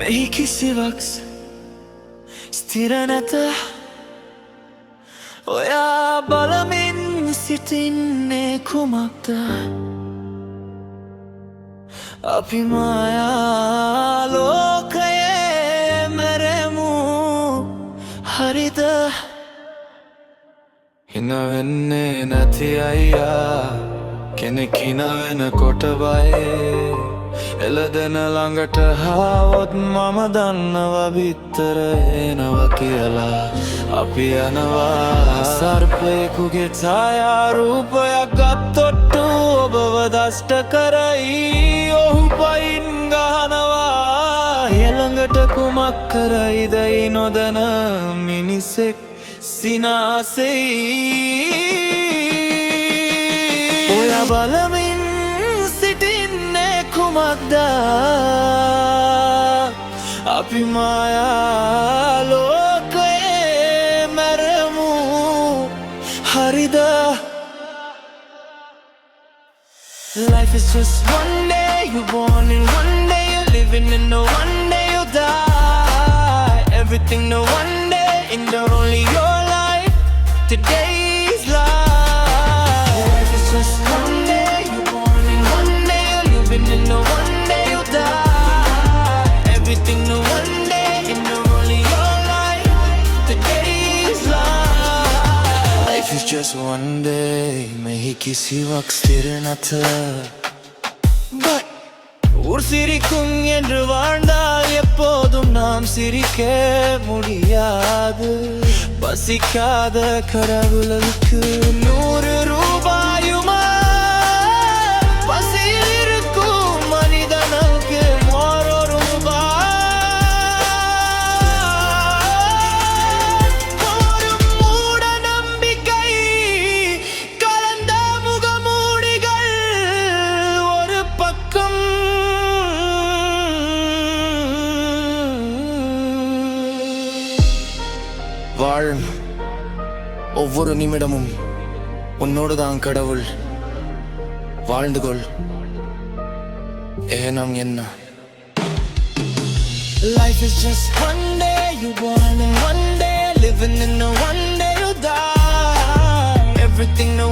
මෙහි කිසිවක් ස්ථිර නැත ඔයා බලමින් සිටින්නේ කුමක්ද අපි මායා ලෝකයේ මැරෙමු හරිද හිනා වෙන්නේ නැති අයියා කෙනෙක් හිනා වෙනකොට බයේ එළදෙන ළඟට හාවොත් මම දන්නවා බිත්තර එනවා කියලා අපි යනවා සර්පයෙකුගේ ඡායා රූපයක් ගත්තොත් ඔබව දෂ්ට කරයි ඔහු පයින් ගහනවා ළඟට කුමක් කරයිද නොදැන මිනිසෙක් සිනාසෙයි ඔයා බලමින් සිටින්නේ කුමක්ද අපි මායා ලෝකයේ මැරෙමු හරිද Life is just one day you're born and one day you're living and no one day you'll die everything no one day and only your life today's life Life is just one day you're born and one day you're living and no one day you'll die everything no one day and only your life today's life Life is just one day මෙහි කිසිවක් ස්ථිර නැත But ஊர் சிரிக்கும் என்று வாழ்ந்தால் எப்போதும் நாம் சிரிக்க முடியாது பசிக்காத கடவுளுக்கு 100 ரூபாயுமா பசியில் இருக்கும் மனிதனுக்கு 1 ரூபாய் ஒரு மூட நம்பிக்கை கலந்த முகமூடிகள் ஒரு பக்கம் வாழும் ஒவ்வொரு நிமிடமும் உன்னோடுதான் கடவுள் வாழ்ந்து கொள் ஏனம் என்ன Life is just one day you born and one day living and no one day you die everything no